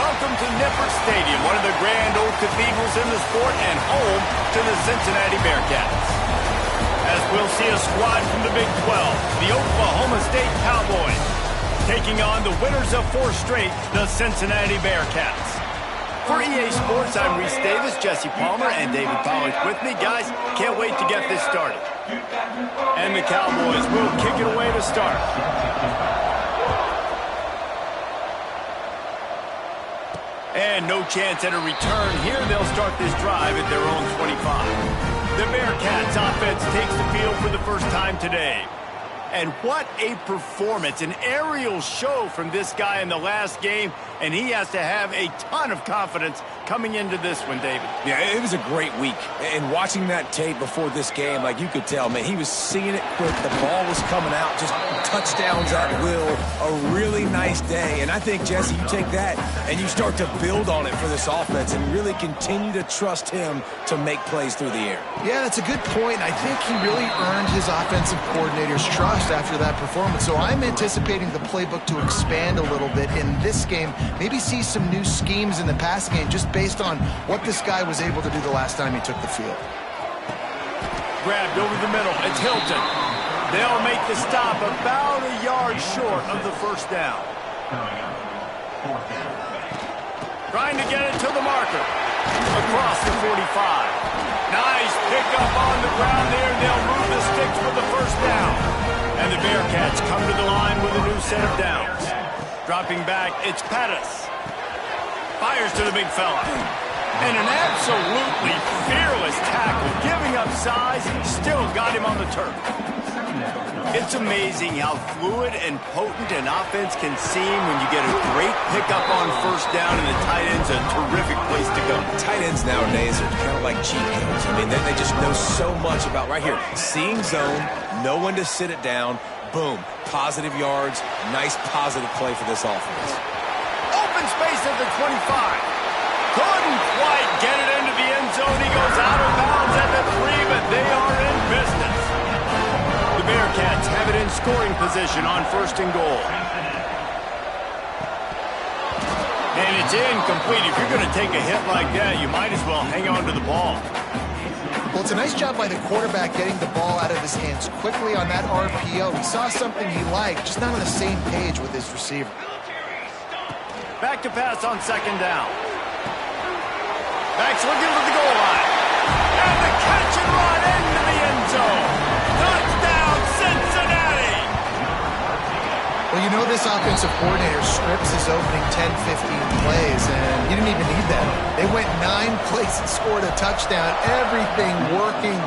welcome to Nippert Stadium, one of the grand old cathedrals in the sport and home to the Cincinnati Bearcats. As we'll see a squad from the Big 12, the Oklahoma State Cowboys, taking on the winners of 4 straight, the Cincinnati Bearcats. For EA Sports, I'm Reese Davis, Jesse Palmer, and David Pollack with me. Guys, can't wait to get this started. And the Cowboys will kick it away to start. And no chance at a return here. They'll start this drive at their own 25. The Bearcats offense takes the field for the first time today. And what a performance, an aerial show from this guy in the last game, and he has to have a ton of confidence coming into this one, David. Yeah, it was a great week. And watching that tape before this game, like you could tell, man, he was seeing it quick. The ball was coming out, just touchdowns at will. A really nice day. And I think, Jesse, you take that and you start to build on it for this offense and really continue to trust him to make plays through the air. Yeah, that's a good point. I think he really earned his offensive coordinator's trust after that performance. So I'm anticipating the playbook to expand a little bit in this game. Maybe see some new schemes in the passing game just based on what this guy was able to do the last time he took the field. Grabbed over the middle. It's Hilton. They'll make the stop about a yard short of the first down. Trying to get it to the marker. Across the 45. Nice pickup on the ground there. They'll move the sticks for the first down. And the Bearcats come to the line with a new set of downs. Dropping back, it's Pettis. Fires to the big fella. And an absolutely fearless tackle. Giving up size, still got him on the turf. It's amazing how fluid and potent an offense can seem when you get a great pickup on first down, and the tight end's a terrific place to go. Tight ends nowadays are kind of like cheat codes. I mean, they just know so much about right here. Seeing zone, know when to sit it down, boom, positive yards, nice positive play for this offense. Open space at the 25. Couldn't quite get it into the end zone. He goes out of bounds at the 3, but they are in business. The Bearcats have it in scoring position on first and goal. And it's incomplete. If you're going to take a hit like that, you might as well hang on to the ball. Well, it's a nice job by the quarterback getting the ball out of his hands quickly on that RPO. He saw something he liked, just not on the same page with his receiver. Back to pass on second down. Back's looking for the goal line. And the catch and run into the end zone. Touchdown, Cincinnati! Well, you know this offensive coordinator scripts his opening 10, 15 plays, and he didn't even need that. They went 9 plays and scored a touchdown. Everything working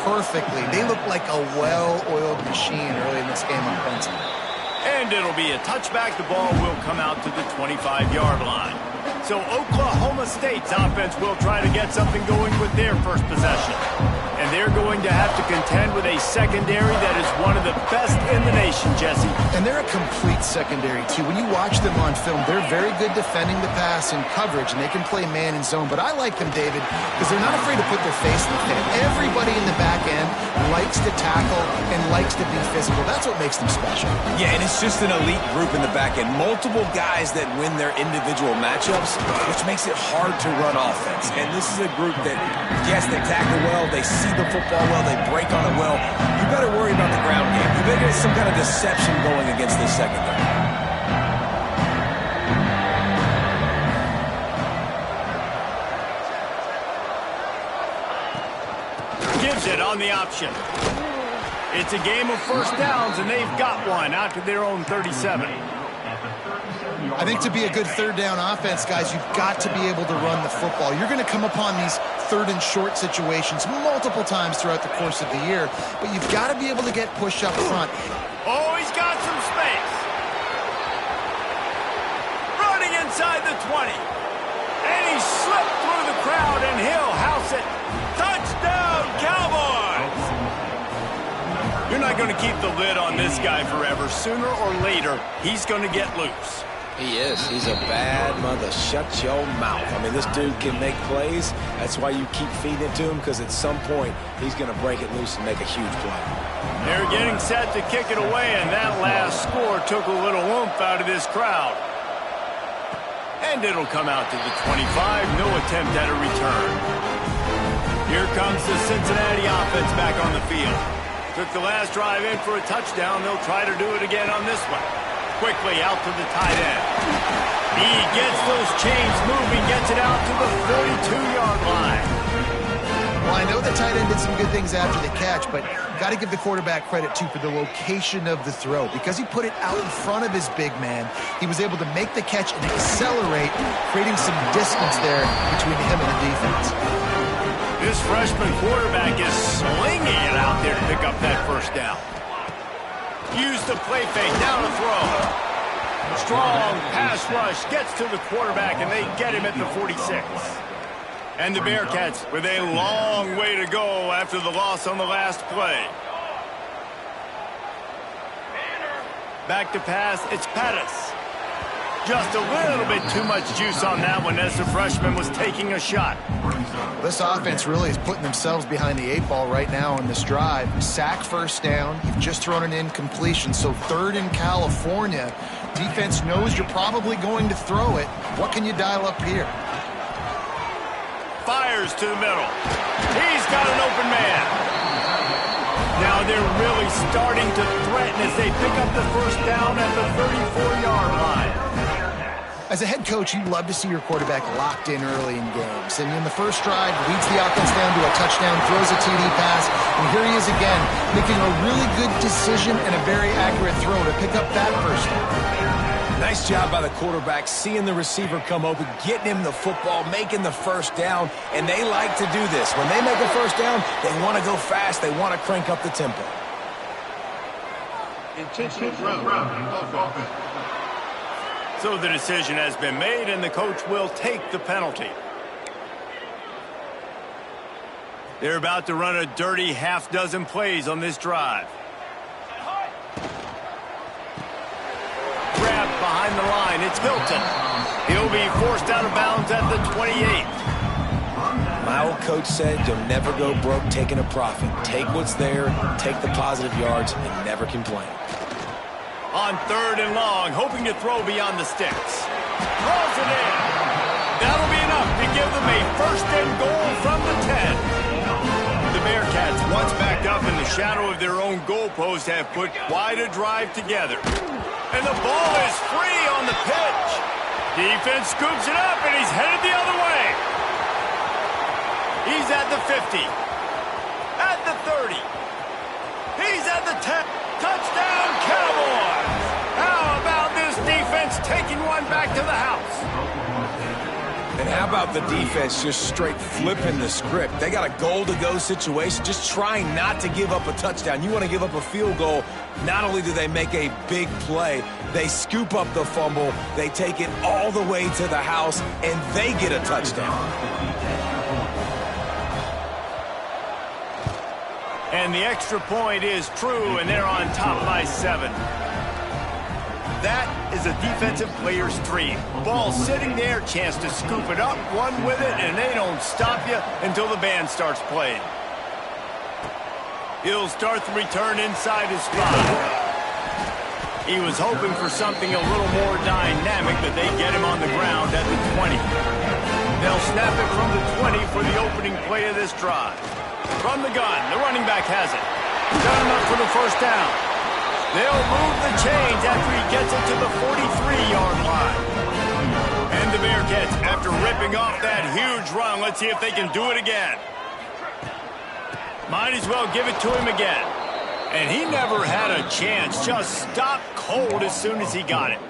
perfectly. They look like a well-oiled machine early in this game offensively. And it'll be a touchback. The ball will come out to the 25-yard line. So Oklahoma State's offense will try to get something going with their first possession. And they're going to have to contend with a secondary that is one of the best in the nation, Jesse. And they're a complete secondary, too. When you watch them on film, they're very good defending the pass and coverage, and they can play man and zone. But I like them, David, because they're not afraid to put their face in the paint. Everybody in the back end likes to tackle and likes to be physical. That's what makes them special. Yeah, and it's just an elite group in the back end. Multiple guys that win their individual matchups, which makes it hard to run offense. And this is a group that, yes, they tackle well, they see the football well, they break on it well. You better worry about the ground game. You better get some kind of deception going against this secondary. Gives it on the option. It's a game of first downs, and they've got one out to their own 37. I think to be a good third down offense, guys, you've got to be able to run the football. You're going to come upon these third and short situations multiple times throughout the course of the year, but you've got to be able to get push up front. Oh, he's got some space. Running inside the 20. And he slipped through the crowd, and he'll house it. Touchdown, Cowboys! You're not going to keep the lid on this guy forever. Sooner or later, he's going to get loose. He is. He's a bad mother. Shut your mouth. I mean, this dude can make plays. That's why you keep feeding it to him, because at some point, he's going to break it loose and make a huge play. They're getting set to kick it away, and that last score took a little oomph out of this crowd. And it'll come out to the 25. No attempt at a return. Here comes the Cincinnati offense back on the field. Took the last drive in for a touchdown. They'll try to do it again on this one. Quickly out to the tight end. He gets those chains moving, gets it out to the 42-yard line. Well, I know the tight end did some good things after the catch, but got to give the quarterback credit, too, for the location of the throw. Because he put it out in front of his big man, he was able to make the catch and accelerate, creating some distance there between him and the defense. This freshman quarterback is slinging it out there to pick up that first down. Use the play fake, down to throw. Strong pass rush, gets to the quarterback, and they get him at the 46. And the Bearcats with a long way to go after the loss on the last play. Back to pass, it's Pettis. Just a little bit too much juice on that one as the freshman was taking a shot. This offense really is putting themselves behind the 8 ball right now on this drive. Sack first down. You've just thrown an incompletion, so 3rd in California. Defense knows you're probably going to throw it. What can you dial up here? Fires to the middle. He's got an open man. Now they're really starting to threaten as they pick up the first down at the 34-yard line. As a head coach, you love to see your quarterback locked in early in games. And in the first drive, leads the offense down to a touchdown, throws a TD pass, and here he is again, making a really good decision and a very accurate throw to pick up that first down. Nice job by the quarterback, seeing the receiver come open, getting him the football, making the first down, and they like to do this. When they make a first down, they want to go fast, they want to crank up the tempo. Intentional throw. So the decision has been made, and the coach will take the penalty. They're about to run a dirty half-dozen plays on this drive. Grab behind the line. It's Hilton. He'll be forced out of bounds at the 28. My old coach said you'll never go broke taking a profit. Take what's there, take the positive yards, and never complain. On 3rd and long, hoping to throw beyond the sticks. Throws it in. That'll be enough to give them a 1st and goal from the 10. The Bearcats, once backed up in the shadow of their own goalpost, have put quite a drive together. And the ball is free on the pitch. Defense scoops it up, and he's headed the other way. He's at the 50. At the 30. He's at the 10. Touchdown, Cowboys! How about this defense taking one back to the house? And how about the defense just straight flipping the script? They got a goal-to-go situation, just trying not to give up a touchdown. You want to give up a field goal, not only do they make a big play, they scoop up the fumble, they take it all the way to the house, and they get a touchdown. And the extra point is true, and they're on top by 7. That is a defensive player's dream. Ball sitting there, chance to scoop it up, run with it, and they don't stop you until the band starts playing. He'll start the return inside his 5. He was hoping for something a little more dynamic, but they get him on the ground at the 20. They'll snap it from the 20 for the opening play of this drive. From the gun, the running back has it. Got enough for the first down. They'll move the chains after he gets it to the 43-yard line. And the Bearcats, after ripping off that huge run, let's see if they can do it again. Might as well give it to him again. And he never had a chance. Just stopped cold as soon as he got it.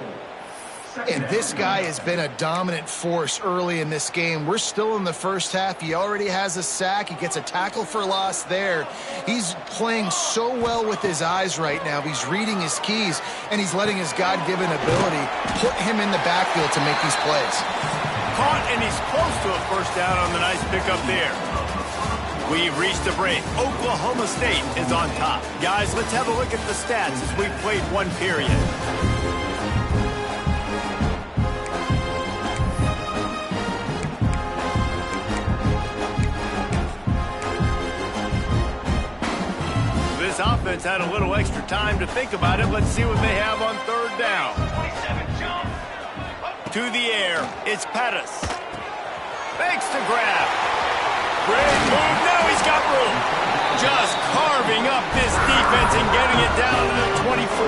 And this guy has been a dominant force early in this game. We're still in the first half. He already has a sack. He gets a tackle for loss there. He's playing so well with his eyes right now. He's reading his keys, and he's letting his God-given ability put him in the backfield to make these plays. Caught, and he's close to a first down on the nice pickup there. We've reached the break. Oklahoma State is on top. Guys, let's have a look at the stats as we've played one period. This offense had a little extra time to think about it. Let's see what they have on 3rd down. 2 To the air, it's Pettis. Makes the grab. Great move, now he's got room. Just carving up this defense and getting it down to the 24.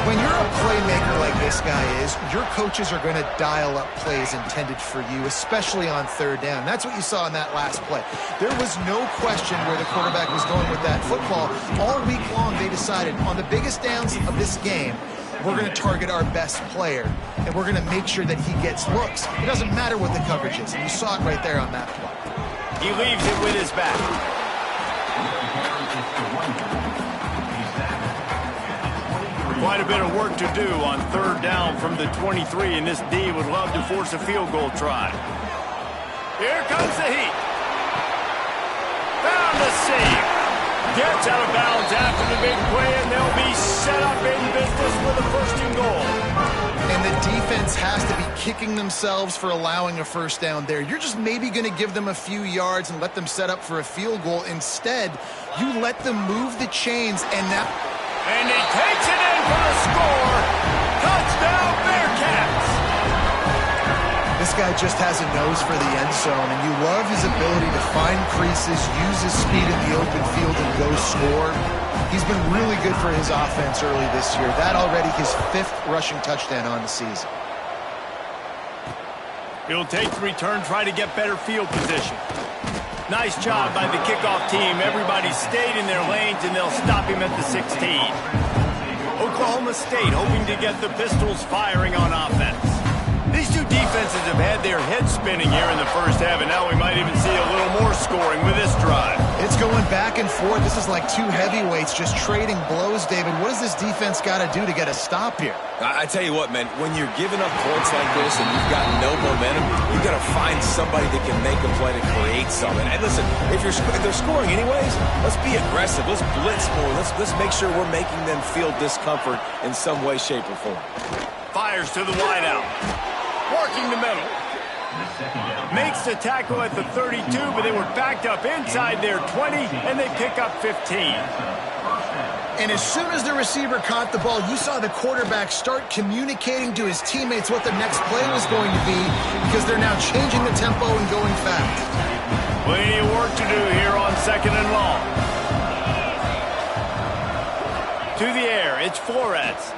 When you're a playmaker like this guy is, your coaches are going to dial up plays intended for you, especially on third down. That's what you saw in that last play. There was no question where the quarterback was going with that football. All week long, they decided on the biggest downs of this game, we're going to target our best player, and we're going to make sure that he gets looks. It doesn't matter what the coverage is, and you saw it right there on that play. He leaves it with his back. Quite a bit of work to do on third down from the 23, and this D would love to force a field goal try. Here comes the heat. Found the save. Gets out of bounds after the big play, and they'll be set up in business with a first and goal. And the defense has to be kicking themselves for allowing a first down there. You're just maybe going to give them a few yards and let them set up for a field goal. Instead, you let them move the chains, and now... And he takes it in for the score. Touchdown, Bearcats. This guy just has a nose for the end zone, and you love his ability to find creases, use his speed in the open field, and go score. He's been really good for his offense early this year. That already his 5th rushing touchdown on the season. He'll take the return, try to get better field position. Nice job by the kickoff team. Everybody stayed in their lanes, and they'll stop him at the 16. Oklahoma State hoping to get the Pistols firing on offense. These two defenses have had their heads spinning here in the first half, and now we might even see a little more scoring with this drive. It's going back and forth. This is like two heavyweights just trading blows, David. What does this defense got to do to get a stop here? I tell you what, man, when you're giving up points like this and you've got no momentum, you've got to find somebody that can make a play to create something. And listen, if they're scoring anyways, let's be aggressive. Let's blitz more. Let's make sure we're making them feel discomfort in some way, shape, or form. Fires to the wideout. Working the middle. Makes the tackle at the 32, but they were backed up inside their 20, and they pick up 15. And as soon as the receiver caught the ball, you saw the quarterback start communicating to his teammates what the next play was going to be, because they're now changing the tempo and going fast. Plenty of work to do here on second and long. To the air, it's Flores.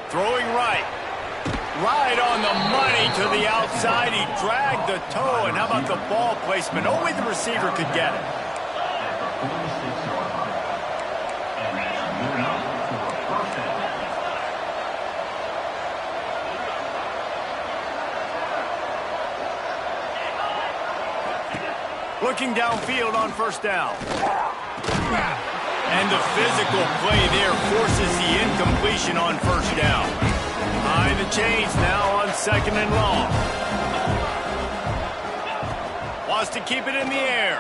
Throwing right. Right on the money to the outside. He dragged the toe, and how about the ball placement? Only the receiver could get it. Looking downfield on first down. And the physical play there forces the incompletion on first down. Behind the chains now on second and long. Wants to keep it in the air.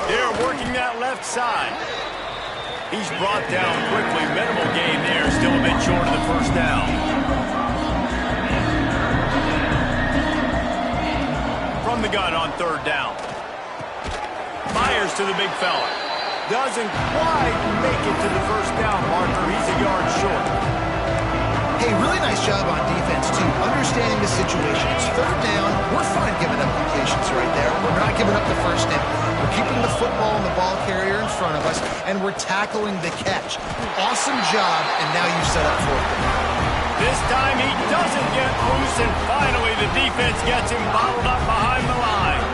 They're working that left side. He's brought down quickly. Minimal gain there. Still a bit short of the first down. From the gun on third down. Fires to the big fella. Doesn't quite make it to the first down marker. He's a yard short. Hey, really nice job on defense, too, understanding the situation. It's third down. We're fine giving up completions right there. We're not giving up the first down. We're keeping the football and the ball carrier in front of us, and we're tackling the catch. Awesome job, and now you've set up fourth down. This time he doesn't get loose, and finally the defense gets him bottled up behind the line.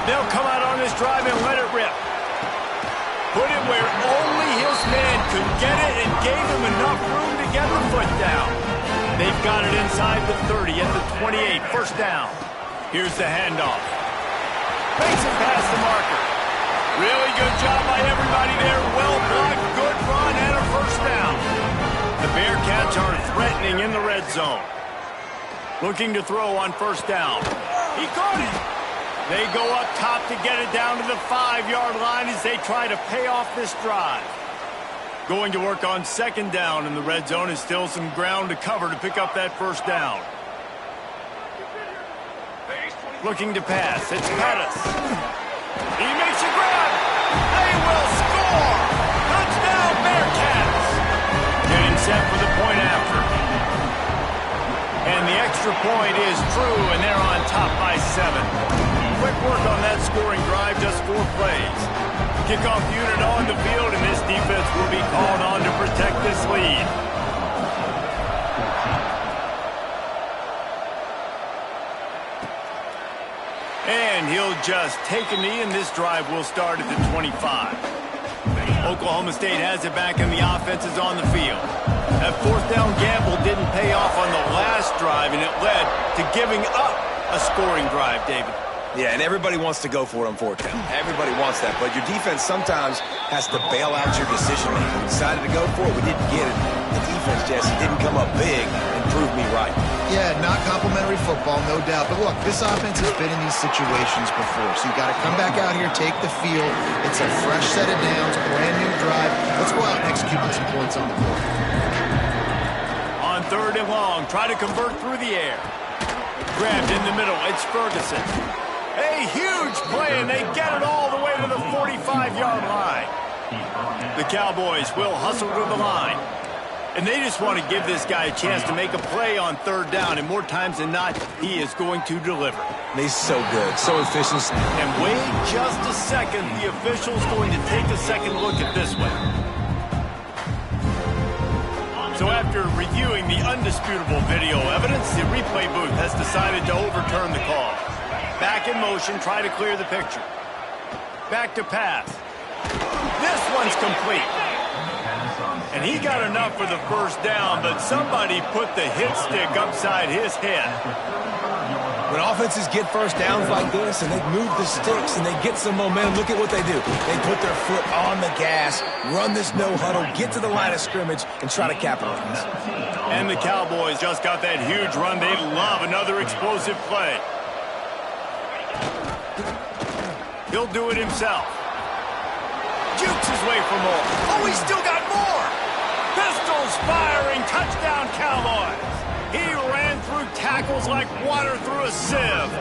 They'll come out on this drive and let it rip. Put it where only his man could get it and gave him enough room to get the foot down. They've got it inside the 30 at the 28. First down. Here's the handoff. Makes it past the marker. Really good job by everybody there. Well blocked, good run, and a first down. The Bearcats are threatening in the red zone. Looking to throw on first down. He caught it. They go up top to get it down to the 5-yard line as they try to pay off this drive. Going to work on second down in the red zone is still some ground to cover to pick up that first down. Looking to pass. It's Pettis. He makes a grab. They will score. Touchdown, Bearcats. Getting set for the point after. And the extra point is true, and they're on top by 7. Quick work on that scoring drive, just 4 plays. Kickoff unit on the field, and this defense will be called on to protect this lead. And he'll just take a knee, and this drive will start at the 25. Oklahoma State has it back, and the offense is on the field. That fourth down gamble didn't pay off on the last drive, and it led to giving up a scoring drive, David. Yeah, and everybody wants to go for it on 4th down. Everybody wants that, but your defense sometimes has to bail out your decision-making. We decided to go for it. We didn't get it. The defense, Jesse, didn't come up big and prove me right. Yeah, not complimentary football, no doubt. But look, this offense has been in these situations before, so you got to come back out here, take the field. It's a fresh set of downs, brand new drive. Let's go out and execute on some points on the board. On 3rd and long, try to convert through the air. Grabbed in the middle, it's Ferguson. A huge play, and they get it all the way to the 45-yard line. The Cowboys will hustle to the line. And they just want to give this guy a chance to make a play on 3rd down, and more times than not, he is going to deliver. He's so good, so efficient. And wait just a second, the official's going to take a second look at this one. So after reviewing the undisputable video evidence, the replay booth has decided to overturn the call. Back in motion, try to clear the picture. Back to pass. This one's complete. And he got enough for the 1st down, but somebody put the hit stick upside his head. When offenses get 1st downs like this and they move the sticks and they get some momentum, look at what they do. They put their foot on the gas, run this no-huddle, get to the line of scrimmage, and try to capitalize. And the Cowboys just got that huge run. They love another explosive play. He'll do it himself. Jukes his way for more. Oh, he's still got more. Pistols firing. Touchdown, Cowboys. He ran through tackles like water through a sieve.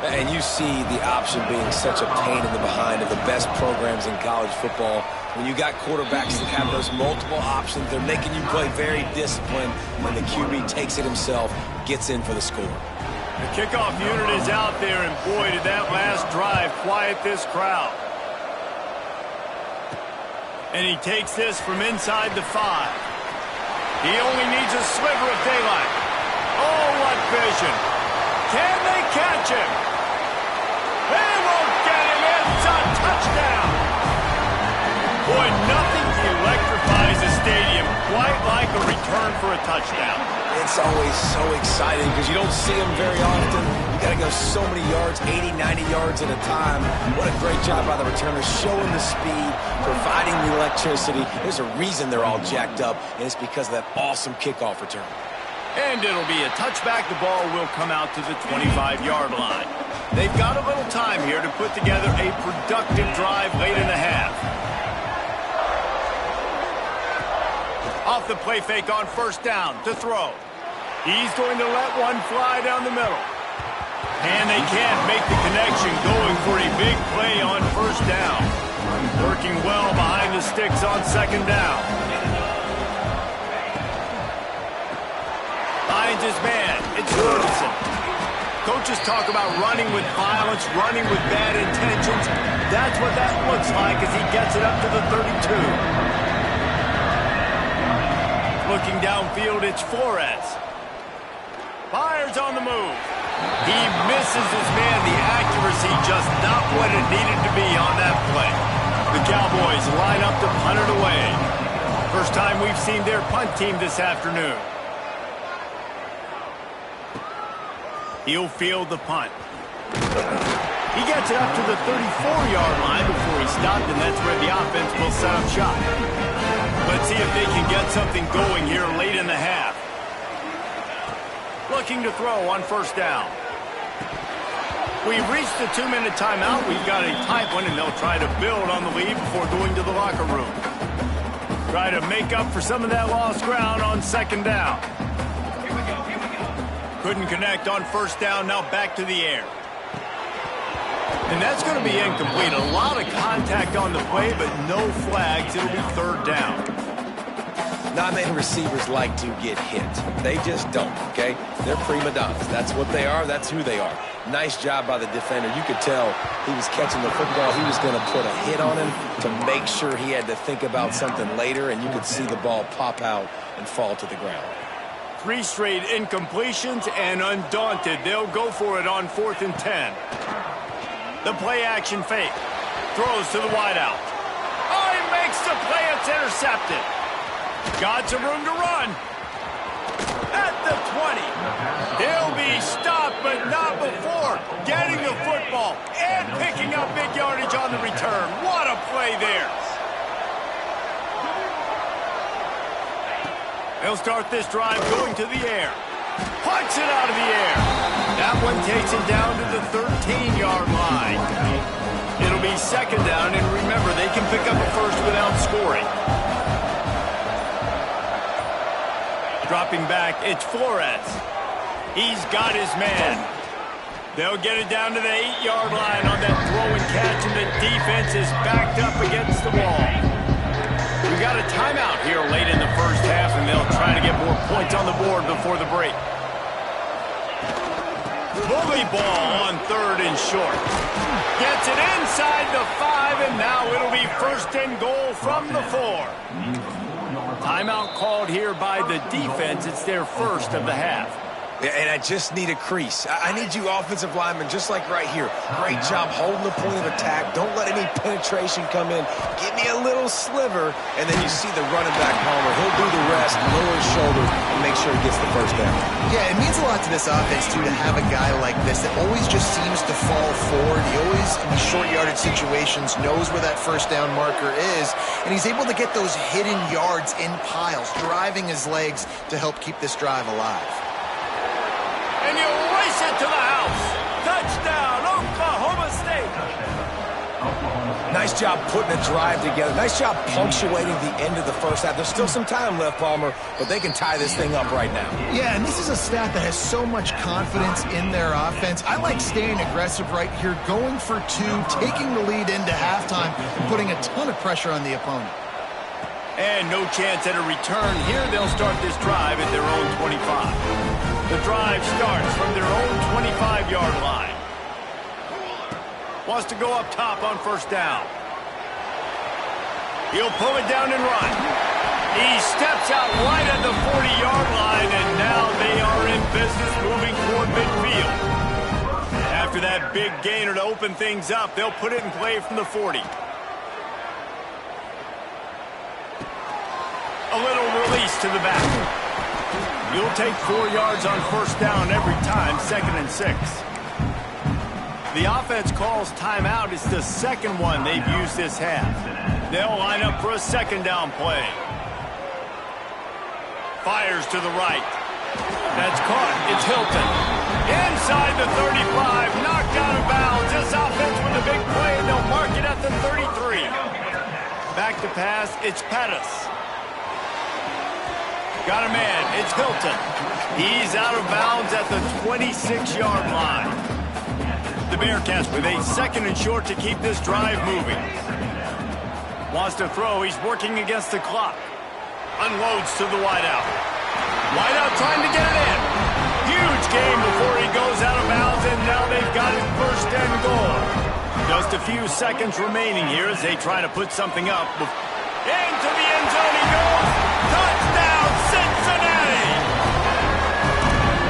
And you see the option being such a pain in the behind of the best programs in college football. When you got quarterbacks that have those multiple options, they're making you play very disciplined, and the QB takes it himself, gets in for the score. The kickoff unit is out there, and boy, did that last drive quiet this crowd. And he takes this from inside the 5. He only needs a sliver of daylight. Oh, what vision. Can they catch him? They won't get him. It's a touchdown. Boy, nothing electrifies a stadium quite like a return for a touchdown. It's always so exciting because you don't see them very often. You got to go so many yards, 80, 90 yards at a time. What a great job by the returners, showing the speed, providing the electricity. There's a reason they're all jacked up, and it's because of that awesome kickoff return. And it'll be a touchback. The ball will come out to the 25-yard line. They've got a little time here to put together a productive drive late in the half. Off the play fake on 1st down to throw. He's going to let one fly down the middle. And they can't make the connection, going for a big play on 1st down. Working well behind the sticks on 2nd down. Finds his man. It's Ferguson. Coaches talk about running with violence, running with bad intentions. That's what that looks like as he gets it up to the 32. Looking downfield, it's Flores. Fires on the move. He misses his man. The accuracy just not what it needed to be on that play. The Cowboys line up to punt it away. First time we've seen their punt team this afternoon. He'll field the punt. He gets it up to the 34-yard line before he stopped, and that's where the offense will set up shop. Let's see if they can get something going here late in the half. Looking to throw on 1st down. We've reached the 2-minute timeout. We've got a tight one, and they'll try to build on the lead before going to the locker room. Try to make up for some of that lost ground on 2nd down. Couldn't connect on 1st down. Now back to the air. And that's going to be incomplete. A lot of contact on the play, but no flags. It'll be 3rd down. Not many receivers like to get hit. They just don't, okay? They're prima donnas. That's what they are. That's who they are. Nice job by the defender. You could tell he was catching the football. He was going to put a hit on him to make sure he had to think about something later, and you could see the ball pop out and fall to the ground. 3 straight incompletions, and undaunted, they'll go for it on 4th and 10. The play-action fake. Throws to the wideout. Oh, he makes the play. It's intercepted. Got some room to run. At the 20. He'll be stopped, but not before getting the football and picking up big yardage on the return. What a play there. They'll start this drive going to the air. Punts it out of the air. That one takes it down to the 13-yard line. It'll be 2nd down, and remember, they can pick up a first without scoring. Dropping back, it's Flores. He's got his man. They'll get it down to the 8-yard line on that throw and catch, and the defense is backed up against the wall. We got a timeout here late in the first half, and they'll try to get more points on the board before the break. Bully ball on 3rd and short. Gets it inside the 5, and now it'll be 1st and goal from the 4. Timeout called here by the defense. It's their first of the half. Yeah, and I just need a crease. I need you offensive linemen, just like right here. Great job holding the point of attack. Don't let any penetration come in. Give me a little sliver, and then you see the running back, Palmer. He'll do the rest, lower his shoulder, and make sure he gets the first down. Yeah, it means a lot to this offense, too, to have a guy like this that always just seems to fall forward. He always, in these short yardage situations, knows where that first down marker is, and he's able to get those hidden yards in piles, driving his legs to help keep this drive alive. And you race it to the house. Touchdown, Oklahoma State. Nice job putting a drive together. Nice job punctuating the end of the first half. There's still some time left, Palmer, but they can tie this thing up right now. Yeah, and this is a staff that has so much confidence in their offense. I like staying aggressive right here, going for 2, taking the lead into halftime, and putting a ton of pressure on the opponent. And no chance at a return here. They'll start this drive at their own 25. The drive starts from their own 25-yard line. Wants to go up top on 1st down. He'll pull it down and run. He steps out right at the 40-yard line, and now they are in business moving toward midfield. After that big gainer to open things up, they'll put it in play from the 40. A little release to the back. You'll take 4 yards on 1st down every time, 2nd and 6. The offense calls timeout. It's the 2nd one they've used this half. They'll line up for a 2nd down play. Fires to the right. That's caught. It's Hilton. Inside the 35, knocked out of bounds. This offense with a big play, and they'll mark it at the 33. Back to pass, it's Pettis. Got a man, it's Hilton. He's out of bounds at the 26-yard line. The Bearcats with a 2nd and short to keep this drive moving. Wants to throw, he's working against the clock. Unloads to the wideout. Wideout trying to get it in. Huge gain before he goes out of bounds, and now they've got it 1st and goal. Just a few seconds remaining here as they try to put something up. Into the end zone he goes. Touchdown, Cincinnati!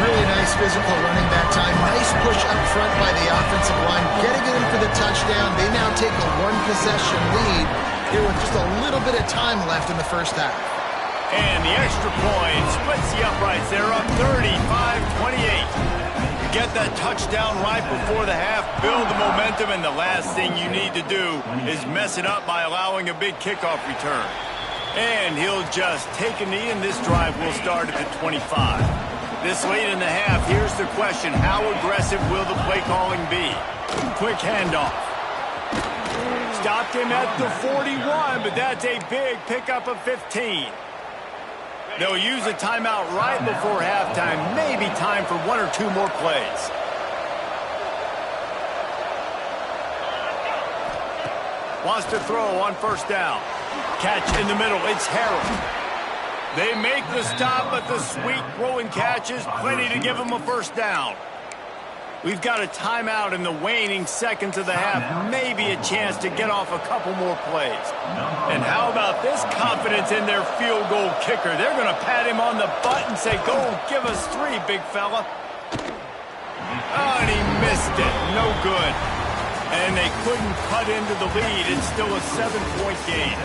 Really nice physical running back time. Nice push up front by the offensive line, getting it in for the touchdown. They now take a 1-possession lead here with just a little bit of time left in the first half. And the extra point splits the uprights. They're up 35-28. Get that touchdown right before the half, build the momentum, and the last thing you need to do is mess it up by allowing a big kickoff return. And he'll just take a knee, and this drive will start at the 25. This late in the half, here's the question: how aggressive will the play calling be? Quick handoff. Stopped him at the 41, but that's a big pickup of 15. They'll use a timeout right before halftime. Maybe time for 1 or 2 more plays. Wants to throw on 1st down. Catch in the middle. It's Harrell. They make the stop, but the sweet throw and catch is plenty to give them a first down. We've got a timeout in the waning seconds of the half. Maybe a chance to get off a couple more plays. And how about this confidence in their field goal kicker? They're going to pat him on the butt and say, go give us 3, big fella. Oh, and he missed it. No good. And they couldn't cut into the lead. It's still a 7-point game.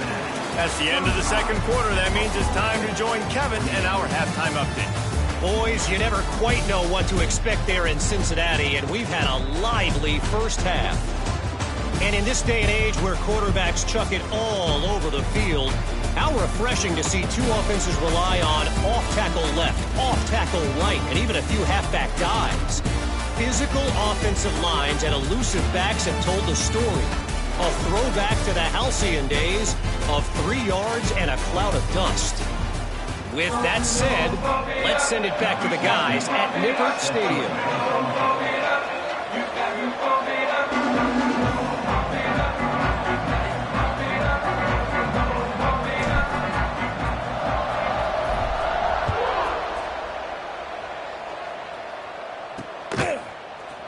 That's the end of the second quarter. That means it's time to join Kevin in our halftime update. Boys, you never quite know what to expect there in Cincinnati, and we've had a lively first half. And in this day and age where quarterbacks chuck it all over the field, how refreshing to see two offenses rely on off-tackle left, off-tackle right, and even a few halfback dives. Physical offensive lines and elusive backs have told the story. A throwback to the halcyon days of 3 yards and a cloud of dust. With that said, let's send it back to the guys at Nippert Stadium.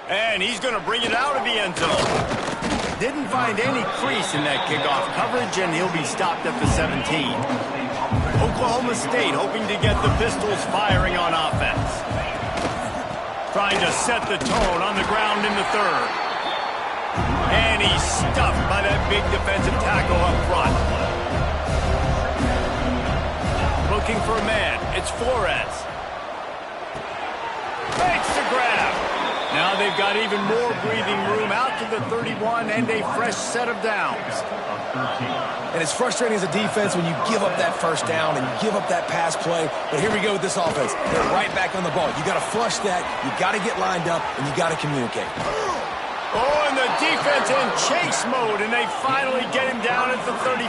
And he's going to bring it out of the end zone. Didn't find any crease in that kickoff coverage, and he'll be stopped at the 17. Oklahoma State hoping to get the Pistols firing on offense. Trying to set the tone on the ground in the third. And he's stuffed by that big defensive tackle up front. Looking for a man. It's Flores. Makes the grab. Now they've got even more breathing room out to the 31 and a fresh set of downs. And it's frustrating as a defense when you give up that first down and you give up that pass play. But here we go with this offense. They're right back on the ball. You got to flush that. You got to get lined up, and you got to communicate. Oh, and the defense in chase mode, and they finally get him down at the 35.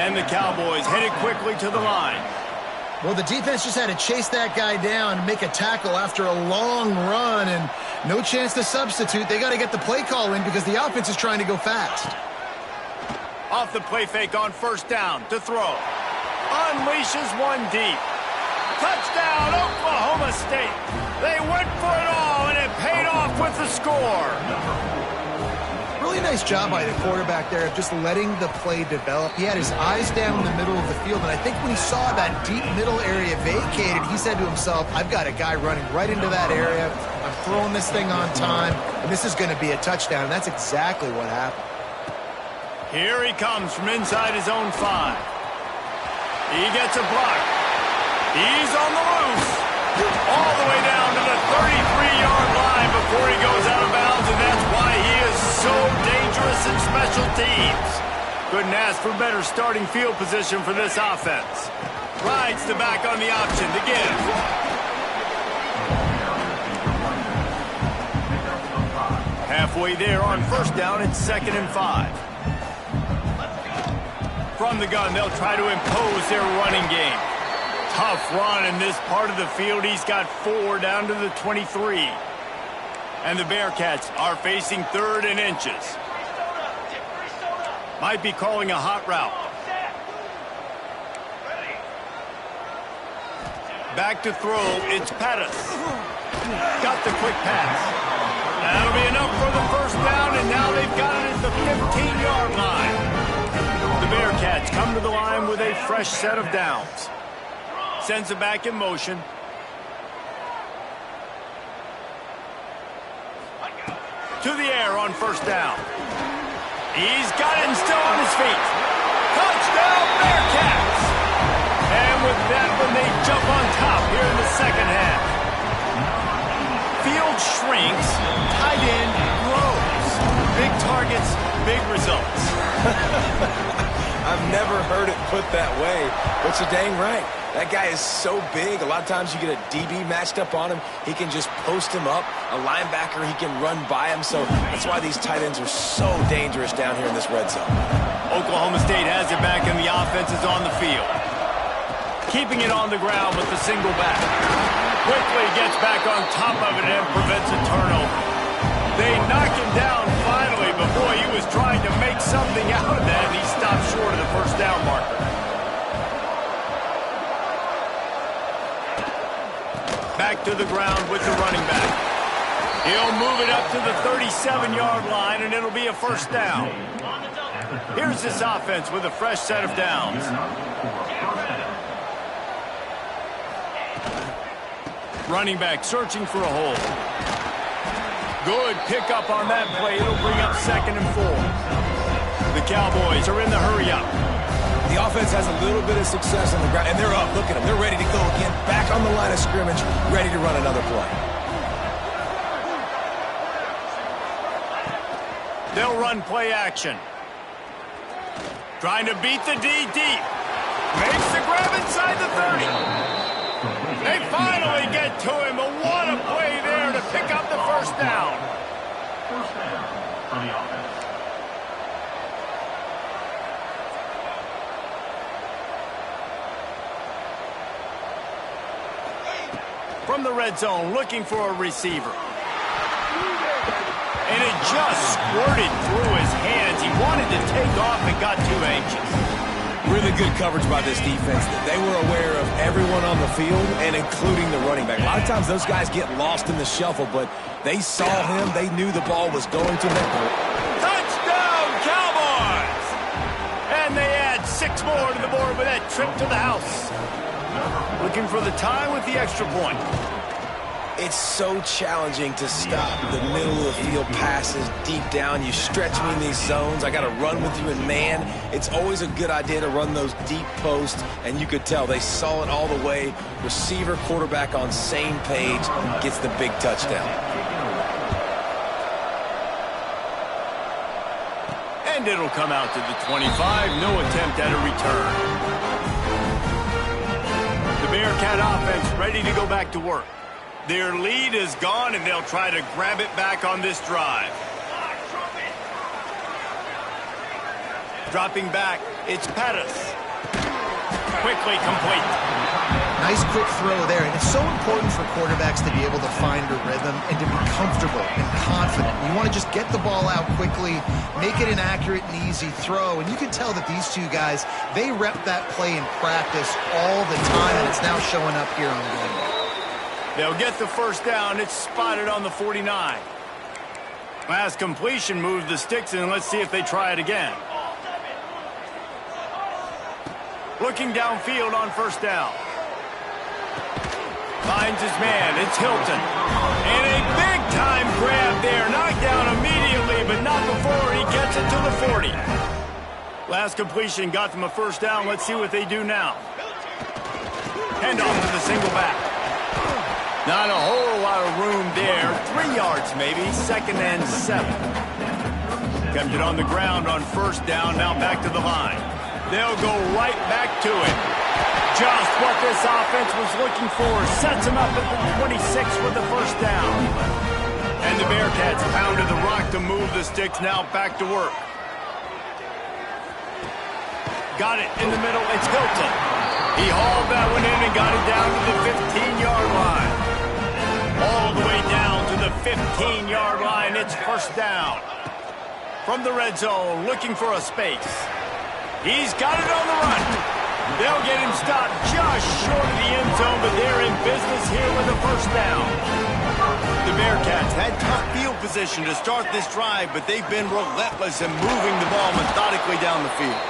And the Cowboys headed quickly to the line. Well, the defense just had to chase that guy down and make a tackle after a long run, and no chance to substitute. They got to get the play call in because the offense is trying to go fast. Off the play fake on first down to throw. Unleashes one deep. Touchdown, Oklahoma State. They went for it all, and it paid off with the score. Really nice job by the quarterback there of just letting the play develop. He had his eyes down the middle of the field, and I think when he saw that deep middle area vacated, he said to himself, I've got a guy running right into that area. I'm throwing this thing on time, and this is going to be a touchdown, and that's exactly what happened. Here he comes from inside his own 5. He gets a block. He's on the loose. All the way down to the 33-yard line before he goes out of bounds, and that's why he is so dangerous in special teams. Couldn't ask for better starting field position for this offense. Rides the back on the option to give. Halfway there on first down, it's 2nd and 5. From the gun, they'll try to impose their running game. Tough run in this part of the field. He's got 4 down to the 23. And the Bearcats are facing 3rd and inches. Might be calling a hot route. Back to throw, it's Pettis. Got the quick pass. That'll be enough for the first down, and now they've got it at the 15-yard line. The Bearcats come to the line with a fresh set of downs. Sends it back in motion. To the air on first down. He's got it and still on his feet. Touchdown, Bearcats! And with that one, they jump on top here in the second half. Field shrinks, tight end grows. Big targets, big results. I've never heard it put that way, but you're dang right. That guy is so big. A lot of times you get a DB matched up on him. He can just post him up. A linebacker, he can run by him. So that's why these tight ends are so dangerous down here in this red zone. Oklahoma State has it back, and the offense is on the field. Keeping it on the ground with the single back. Quickly gets back on top of it and prevents a turnover. They knock him down finally, but boy, he was trying to make something out of that, and he stopped short of the first down marker. Back to the ground with the running back. He'll move it up to the 37-yard line, and it'll be a first down. Here's this offense with a fresh set of downs. Running back searching for a hole. Good pickup on that play. It'll bring up 2nd and 4. The Cowboys are in the hurry-up. The offense has a little bit of success on the ground, and they're up. Look at them. They're ready to go again. Back on the line of scrimmage, ready to run another play. They'll run play action. Trying to beat the D deep. Makes the grab inside the 30. They finally get to him, but what a play there to pick up the first down. First down for the offense. From the red zone, looking for a receiver. And it just squirted through his hands. He wanted to take off and got too anxious. Really good coverage by this defense. They were aware of everyone on the field, and including the running back. A lot of times those guys get lost in the shuffle, but they saw him. They knew the ball was going to them. Touchdown, Cowboys! And they add 6 more to the board with that trip to the house. Looking for the tie with the extra point. It's so challenging to stop the middle of the field passes deep down. You stretch me in these zones. I got to run with you, and man, it's always a good idea to run those deep posts, and you could tell they saw it all the way. Receiver, quarterback on same page, gets the big touchdown. And it'll come out to the 25. No attempt at a return. The Bearcat offense ready to go back to work. Their lead is gone, and they'll try to grab it back on this drive. Dropping back, it's Pettis. Quickly complete. Nice quick throw there. And it's so important for quarterbacks to be able to find a rhythm and to be comfortable and confident. You want to just get the ball out quickly, make it an accurate and easy throw. And you can tell that these two guys, they rep that play in practice all the time, and it's now showing up here on game day. They'll get the first down. It's spotted on the 49. Last completion moved the sticks, and let's see if they try it again. Looking downfield on first down. Finds his man. It's Hilton. And a big-time grab there. Knocked down immediately, but not before he gets it to the 40. Last completion got them a first down. Let's see what they do now. Handoff to the single back. Not a whole lot of room there. 3 yards maybe. 2nd and 7. Kept it on the ground on first down. Now back to the line. They'll go right back to it. Just what this offense was looking for. Sets them up at the 26 with the first down. And the Bearcats pounded the rock to move the sticks. Now back to work. Got it in the middle. It's Hilton. He hauled that one in and got it down to the 15-yard line. All the way down to the 15-yard line. It's first down. From the red zone, looking for a space. He's got it on the run. They'll get him stopped just short of the end zone, but they're in business here with a first down. The Bearcats had tough field position to start this drive, but they've been relentless in moving the ball methodically down the field.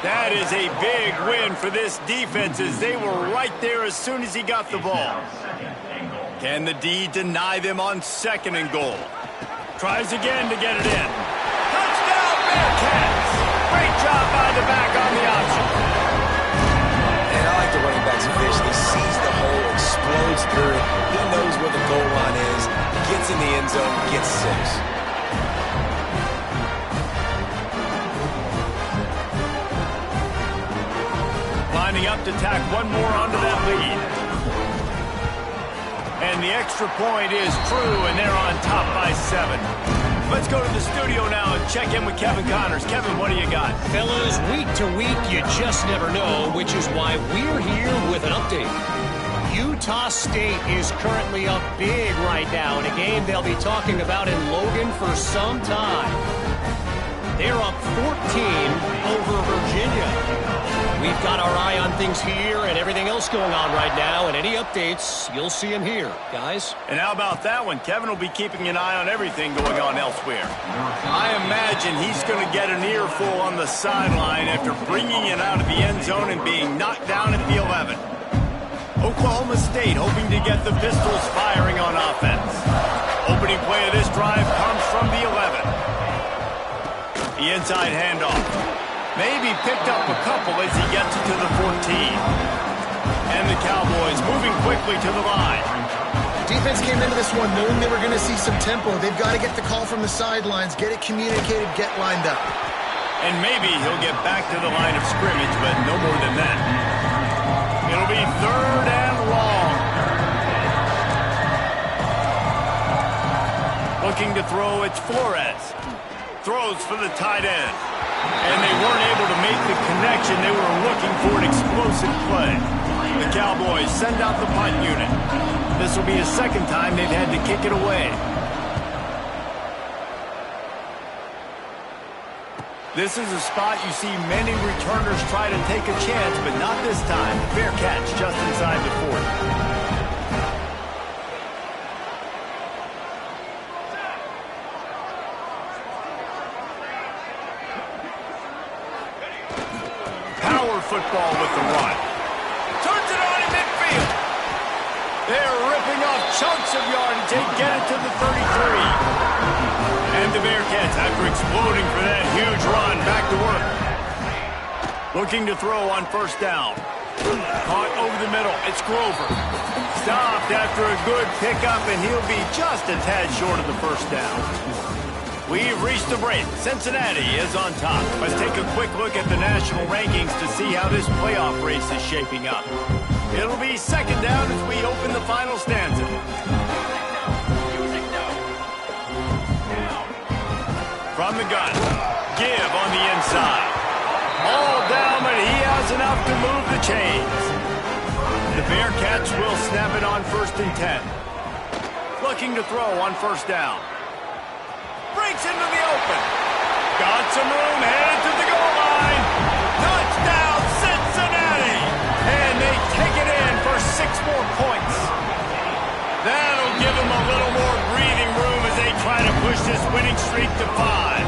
That is a big win for this defense, as they were right there as soon as he got the ball. Can the D deny them on 2nd and goal? Tries again to get it in. Touchdown, Bearcats! Great job by the back on the option. And I like the running back's vision. He sees the hole, explodes through it. He knows where the goal line is, gets in the end zone, gets 6. Lining up to tack one more onto that lead. And the extra point is true, and they're on top by 7. Let's go to the studio now and check in with Kevin Connors. Kevin, what do you got? Fellas, week to week, you just never know, which is why we're here with an update. Utah State is currently up big right now in a game they'll be talking about in Logan for some time. They're up 14 over Virginia. we've got our eye on things here and everything else going on right now, and any updates, you'll see them here, guys. And how about that one? Kevin will be keeping an eye on everything going on elsewhere. I imagine he's going to get an earful on the sideline after bringing it out of the end zone and being knocked down at the 11. Oklahoma State hoping to get the Pistols firing on offense. Opening play of this drive comes from the 11. The inside handoff. Maybe picked up a couple as he gets it to the 14. And the Cowboys moving quickly to the line. Defense came into this one knowing they were going to see some tempo. They've got to get the call from the sidelines, get it communicated, get lined up. And maybe he'll get back to the line of scrimmage, but no more than that. It'll be 3rd and long. Looking to throw, it's Flores. Throws for the tight end. And they weren't able to make the connection. They were looking for an explosive play. The Cowboys send out the punt unit. This will be the second time they've had to kick it away. This is a spot you see many returners try to take a chance, but not this time. Fair catch just inside the 40. Football with the run. Turns it on in midfield. They're ripping off chunks of yardage. They get it to the 33. And the Bearcats, after exploding for that huge run, back to work. Looking to throw on 1st down. Caught over the middle. It's Grover. Stopped after a good pickup, and he'll be just a tad short of the 1st down. We've reached the break. Cincinnati is on top. Let's take a quick look at the national rankings to see how this playoff race is shaping up. It'll be 2nd down as we open the final stanza. From the gun. Give on the inside. All down, but he has enough to move the chains. The Bearcats will snap it on 1st and 10. Looking to throw on 1st down. Breaks into the open. Got some room, headed to the goal line. Touchdown, Cincinnati! And they take it in for 6 more points. That'll give them a little more breathing room as they try to push this winning streak to 5.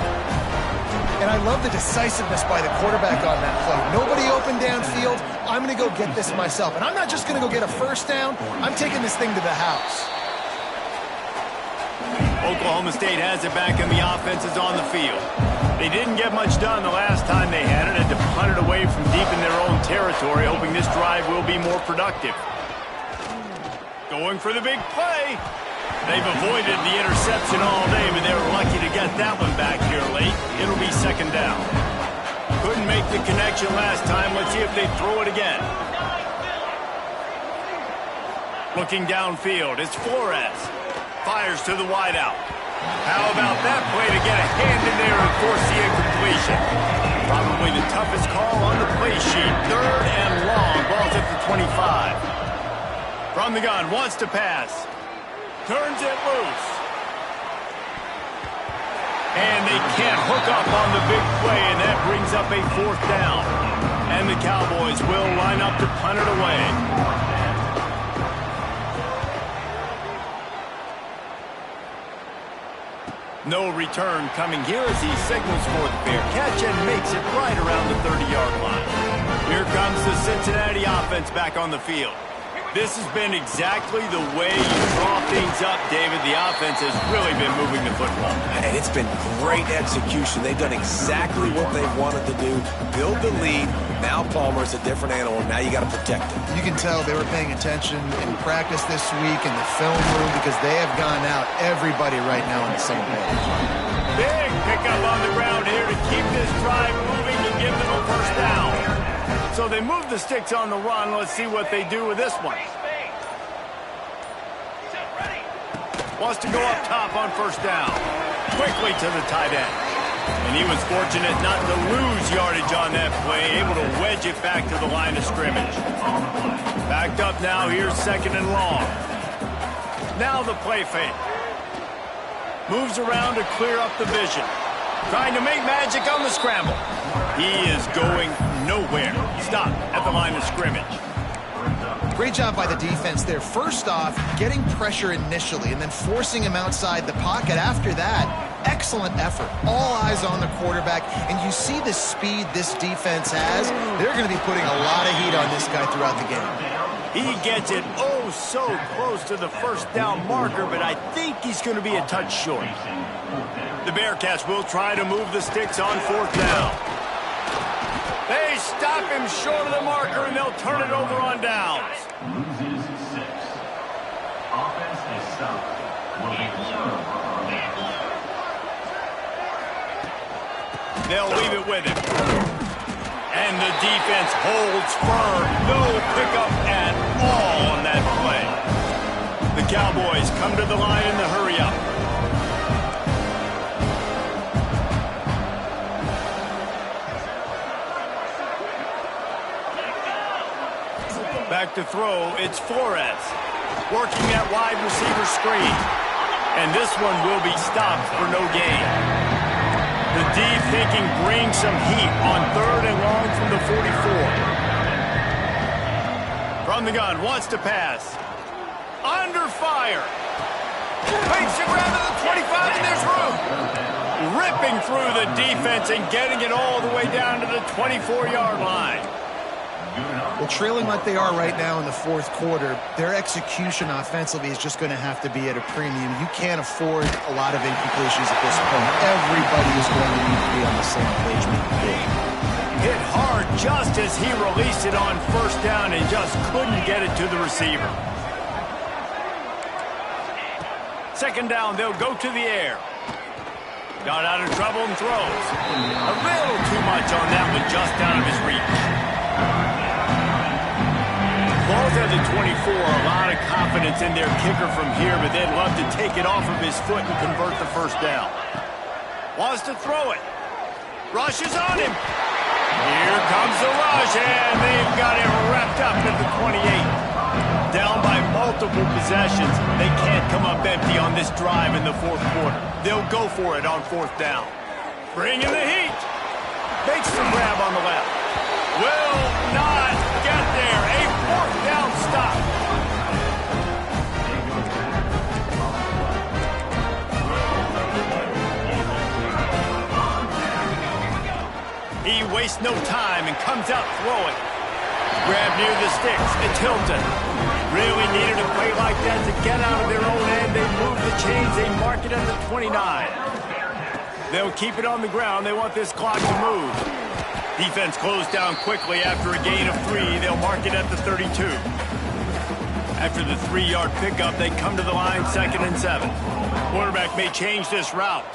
And I love the decisiveness by the quarterback on that play. Nobody open downfield. I'm going to go get this myself. And I'm not just going to go get a 1st down. I'm taking this thing to the house. Oklahoma State has it back and the offense is on the field. They didn't get much done the last time they had it, had to punt it away from deep in their own territory, hoping this drive will be more productive. Going for the big play. They've avoided the interception all day, but they were lucky to get that one back here late. It'll be 2nd down. Couldn't make the connection last time. Let's see if they throw it again. Looking downfield, it's Flores. Fires to the wideout. How about that play to get a hand in there and force the incompletion? Probably the toughest call on the play sheet. 3rd and long. Ball's at the 25. From the gun, wants to pass. Turns it loose. And they can't hook up on the big play, and that brings up a 4th down. And the Cowboys will line up to punt it away. No return coming here as he signals for the fair catch and makes it right around the 30-yard line. Here comes the Cincinnati offense back on the field. This has been exactly the way you draw things up, David. The offense has really been moving the football. And it's been great execution. They've done exactly what they wanted to do. Build the lead. Now Palmer's a different animal. Now you got to protect him. You can tell they were paying attention in practice this week in the film room because they have gone out everybody right now on the same page. Big pickup on the ground here to keep this drive moving and give them a 1st down. So they move the sticks on the run. Let's see what they do with this one. Wants to go up top on 1st down. Quickly to the tight end. And he was fortunate not to lose yardage on that play, able to wedge it back to the line of scrimmage. Backed up now, here's 2nd and long. Now the play fake. Moves around to clear up the vision. Trying to make magic on the scramble. He is going nowhere. Stop at the line of scrimmage. Great job by the defense there. First off, getting pressure initially and then forcing him outside the pocket. After that, excellent effort. All eyes on the quarterback, and you see the speed this defense has. They're going to be putting a lot of heat on this guy throughout the game. He gets it oh so close to the first down marker, but I think he's going to be a touch short. The Bearcats will try to move the sticks on fourth down. They stop him short of the marker, and they'll turn it over on downs. Loses 6. Offense is stopped. Will be They'll leave it with him. And the defense holds firm. No pickup at all on that play. The Cowboys come to the line in the hurry-up. Back to throw, it's Flores. Working that wide receiver screen. And this one will be stopped for no gain. The D thinking bring some heat on third and long from the 44. From the gun, wants to pass. Under fire. Fakes a grab at the 25, and there's room. Ripping through the defense and getting it all the way down to the 24-yard line. Well, trailing like they are right now in the fourth quarter, their execution offensively is just going to have to be at a premium. You can't afford a lot of incompletions at this point. Everybody is going to need to be on the same page with the ball. Hit hard just as he released it on first down and just couldn't get it to the receiver. Second down, they'll go to the air. Got out of trouble and throws. A little too much on that one, just out of his reach. Ball's at the 24, a lot of confidence in their kicker from here, but they'd love to take it off of his foot and convert the first down. Wants to throw it. Rush is on him. Here comes the rush, and they've got him wrapped up at the 28. Down by multiple possessions. They can't come up empty on this drive in the fourth quarter. They'll go for it on fourth down. Bring in the heat. Makes the grab on the left. Will not get there. A fourth down stop. He wastes no time and comes out throwing. Grab near the sticks. It's Hilton. Really needed a play like that to get out of their own end. They move the chains. They mark it at the 29. They'll keep it on the ground. They want this clock to move. Defense closed down quickly after a gain of 3. They'll mark it at the 32. After the 3-yard pickup, they come to the line, 2nd and 7. Quarterback may change this route.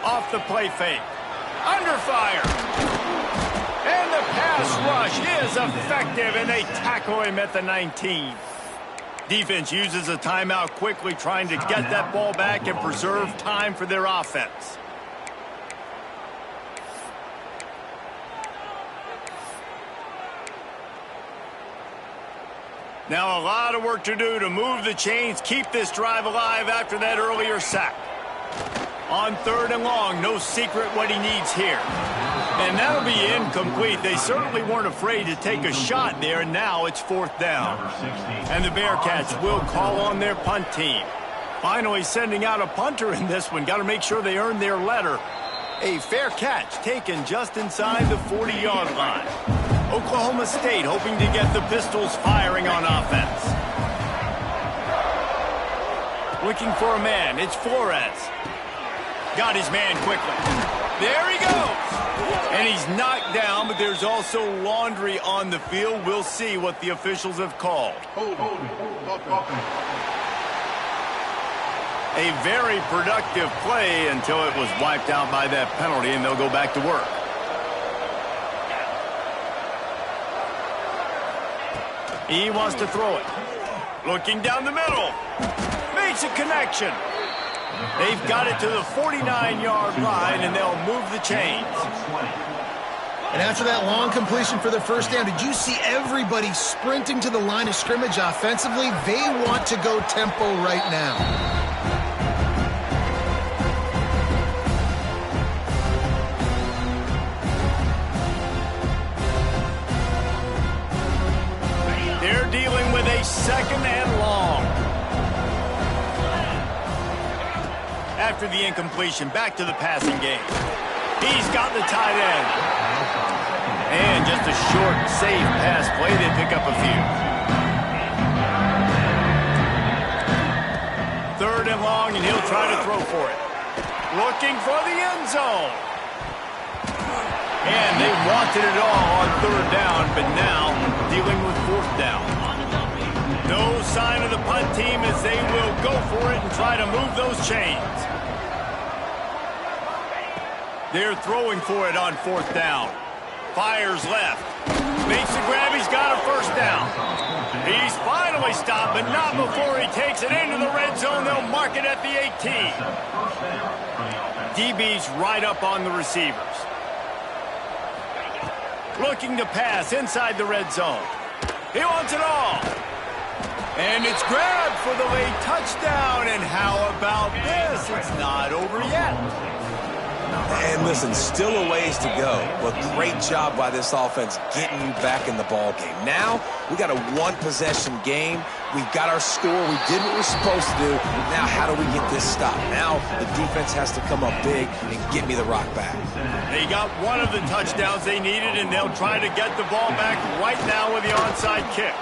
Off the play fake. Under fire. And the pass rush is effective, and they tackle him at the 19. Defense uses a timeout quickly, trying to get that ball back and preserve time for their offense. Now a lot of work to do to move the chains, keep this drive alive after that earlier sack. On third and long, no secret what he needs here. And that'll be incomplete. They certainly weren't afraid to take a shot there, and now it's fourth down. And the Bearcats will call on their punt team. Finally sending out a punter in this one. Got to make sure they earn their letter. A fair catch taken just inside the 40-yard line. Oklahoma State hoping to get the Pistols firing on offense. Looking for a man. It's Flores. Got his man quickly. There he goes. And he's knocked down, but there's also laundry on the field. We'll see what the officials have called. A very productive play until it was wiped out by that penalty, and they'll go back to work. He wants to throw it. Looking down the middle. Makes a connection. They've got it to the 49-yard line, and they'll move the chains. And after that long completion for the first down, did you see everybody sprinting to the line of scrimmage offensively? They want to go tempo right now. second and long. After the incompletion, back to the passing game. He's got the tight end. And just a short, safe pass play. They pick up a few. Third and long, and he'll try to throw for it. Looking for the end zone. And they wanted it all on third down, but now dealing with fourth down. No sign of the punt team as they will go for it and try to move those chains. They're throwing for it on fourth down. Fires left. Makes the grab. He's got a first down. He's finally stopped, but not before he takes it into the red zone. They'll mark it at the 18. DB's right up on the receivers. Looking to pass inside the red zone. He wants it all. And it's grabbed for the late touchdown. And how about this? It's not over yet. And listen, still a ways to go, but great job by this offense getting you back in the ball game. Now, we got a one-possession game. We've got our score. We did what we're supposed to do. Now, how do we get this stopped? Now, the defense has to come up big and get me the rock back. They got one of the touchdowns they needed, and they'll try to get the ball back right now with the onside kick.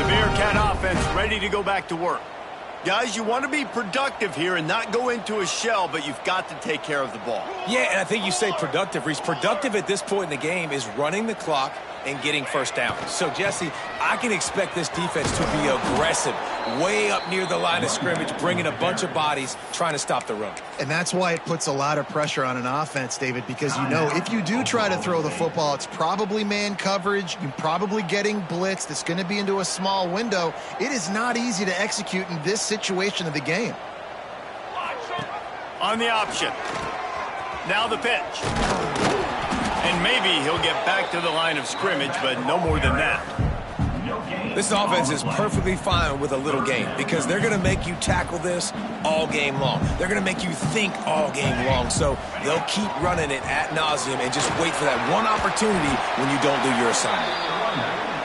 Bearcat offense ready to go back to work. Guys, you want to be productive here and not go into a shell, but you've got to take care of the ball. Yeah, and I think you say productive, Reese. Productive at this point in the game is running the clock and getting first down. So, Jesse, I can expect this defense to be aggressive, way up near the line of scrimmage, bringing a bunch of bodies, trying to stop the run. And that's why it puts a lot of pressure on an offense, David, because you know if you do try to throw the football, it's probably man coverage. You're probably getting blitzed. It's going to be into a small window. It is not easy to execute in this situation of the game. On the option. Now the pitch. And maybe he'll get back to the line of scrimmage, but no more than that. This offense is perfectly fine with a little game because they're going to make you tackle this all game long. They're going to make you think all game long. So they'll keep running it ad nauseum and just wait for that one opportunity when you don't do your assignment.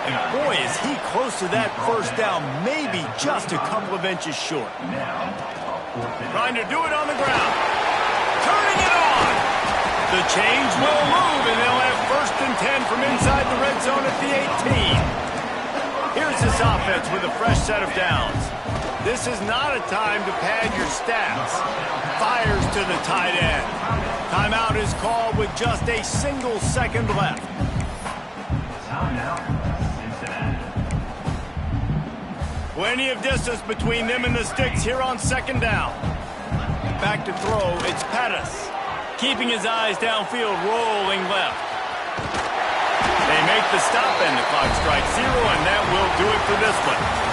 And boy, is he close to that first down, maybe just a couple of inches short. Trying to do it on the ground. Turning it on. The chains will move, and they'll have first and 10 from inside the red zone at the 18. Here's this offense with a fresh set of downs. This is not a time to pad your stats. Fires to the tight end. Timeout is called with just a single second left. Plenty of distance between them and the sticks here on second down. Back to throw, it's Pettis. Keeping his eyes downfield, rolling left. They make the stop and the clock strikes zero, and that will do it for this one.